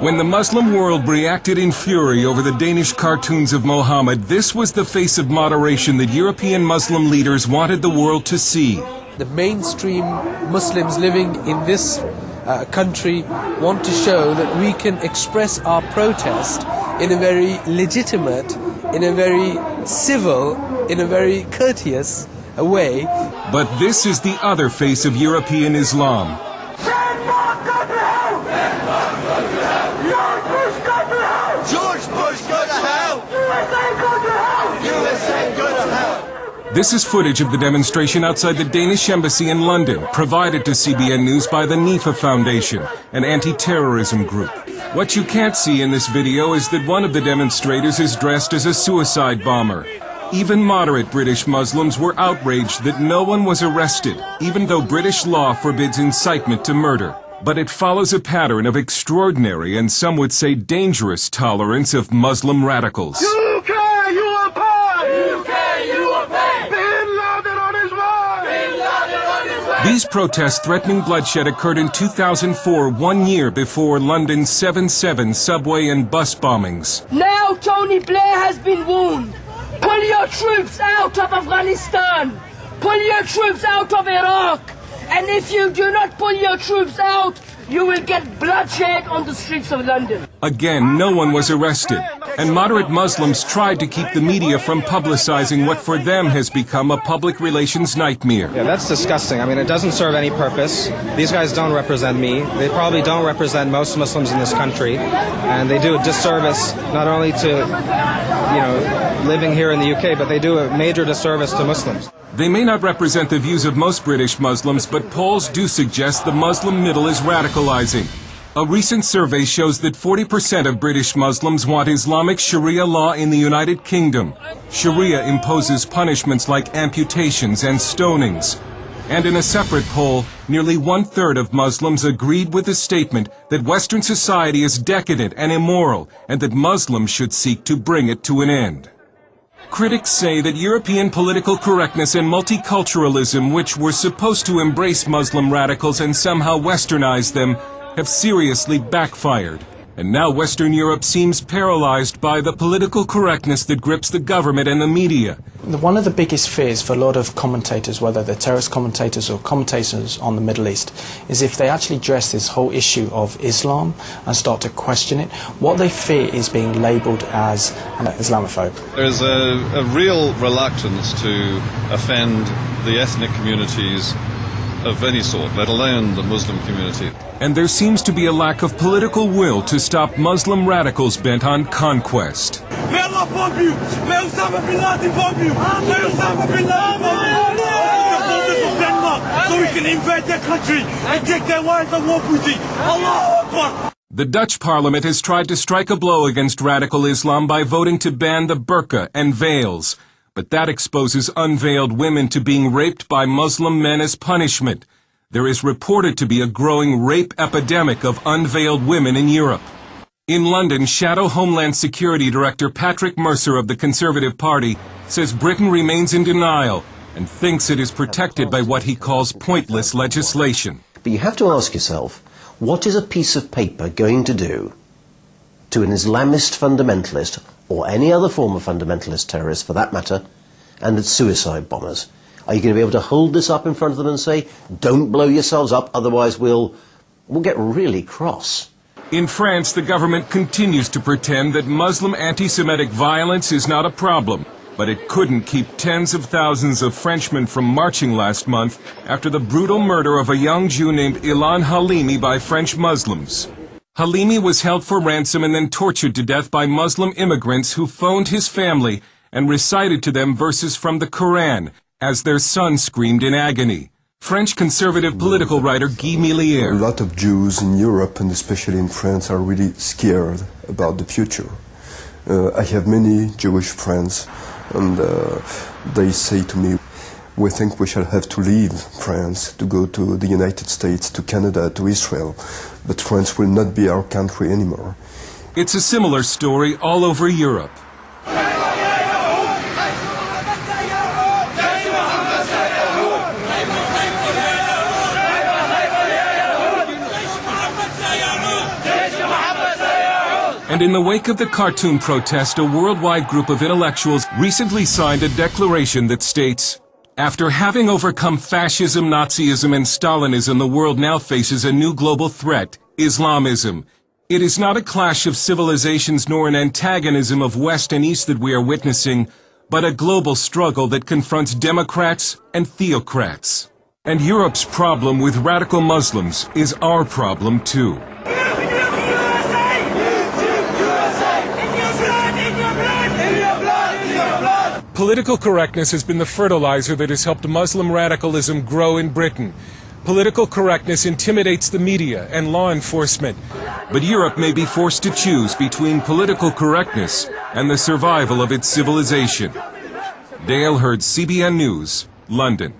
When the Muslim world reacted in fury over the Danish cartoons of Mohammed, this was the face of moderation that European Muslim leaders wanted the world to see. The mainstream Muslims living in this country want to show that we can express our protest in a very legitimate, in a very civil, in a very courteous way. But this is the other face of European Islam. This is footage of the demonstration outside the Danish embassy in London, provided to CBN News by the NIFA Foundation, an anti-terrorism group. What you can't see in this video is that one of the demonstrators is dressed as a suicide bomber. Even moderate British Muslims were outraged that no one was arrested, even though British law forbids incitement to murder. But it follows a pattern of extraordinary and some would say dangerous tolerance of Muslim radicals. UK, you are paid! UK, you are paid! Bin Laden on his way! Bin Laden on his way! These protests threatening bloodshed occurred in 2004, 1 year before London's 7/7 subway and bus bombings. Now Tony Blair has been warned. Pull your troops out of Afghanistan. Pull your troops out of Iraq. And if you do not pull your troops out, you will get bloodshed on the streets of London. Again, no one was arrested, and moderate Muslims tried to keep the media from publicizing what for them has become a public relations nightmare. Yeah, that's disgusting. I mean, it doesn't serve any purpose. These guys don't represent me. They probably don't represent most Muslims in this country, and they do a disservice not only to, living here in the UK, but they do a major disservice to Muslims. They may not represent the views of most British Muslims, but polls do suggest the Muslim middle is radicalizing. A recent survey shows that 40% of British Muslims want Islamic Sharia law in the United Kingdom. Sharia imposes punishments like amputations and stonings. And in a separate poll, nearly 1/3 of Muslims agreed with the statement that Western society is decadent and immoral, and that Muslims should seek to bring it to an end. Critics say that European political correctness and multiculturalism, which were supposed to embrace Muslim radicals and somehow westernize them, have seriously backfired. And now Western Europe seems paralyzed by the political correctness that grips the government and the media. One of the biggest fears for a lot of commentators, whether they're terrorist commentators or commentators on the Middle East, is if they actually address this whole issue of Islam and start to question it, what they fear is being labelled as an Islamophobe. There's a real reluctance to offend the ethnic communities of any sort, let alone the Muslim community. And there seems to be a lack of political will to stop Muslim radicals bent on conquest. May Allah bomb you! May Osama bin Laden bomb you! May Osama bin Laden bomb you! So we can invade their country and take their wives and war booty! Allahu Akbar! The Dutch parliament has tried to strike a blow against radical Islam by voting to ban the burqa and veils. But that exposes unveiled women to being raped by Muslim men as punishment. There is reported to be a growing rape epidemic of unveiled women in Europe. In London, Shadow Homeland Security Director Patrick Mercer of the Conservative Party says Britain remains in denial and thinks it is protected by what he calls pointless legislation. But you have to ask yourself, what is a piece of paper going to do to an Islamist fundamentalist, or any other form of fundamentalist terrorist for that matter, and its suicide bombers? Are you going to be able to hold this up in front of them and say, don't blow yourselves up, otherwise we'll get really cross? In France, the government continues to pretend that Muslim anti-Semitic violence is not a problem, but it couldn't keep tens of thousands of Frenchmen from marching last month after the brutal murder of a young Jew named Ilan Halimi by French Muslims. Halimi was held for ransom and then tortured to death by Muslim immigrants who phoned his family and recited to them verses from the Quran as their son screamed in agony. French conservative political writer Guy MILLIERE. A lot of Jews in Europe, and especially in France, are really scared about the future. I have many Jewish friends, and they say to me, we think we shall have to leave France to go to the United States, to Canada, to Israel, but France will not be our country anymore. It's a similar story all over Europe. And in the wake of the cartoon protest, a worldwide group of intellectuals recently signed a declaration that states, "After having overcome fascism, Nazism, and Stalinism, the world now faces a new global threat, Islamism. It is not a clash of civilizations nor an antagonism of West and East that we are witnessing, but a global struggle that confronts democrats and theocrats. And Europe's problem with radical Muslims is our problem too." Political correctness has been the fertilizer that has helped Muslim radicalism grow in Britain. Political correctness intimidates the media and law enforcement. But Europe may be forced to choose between political correctness and the survival of its civilization. Dale Hurd, CBN News, London.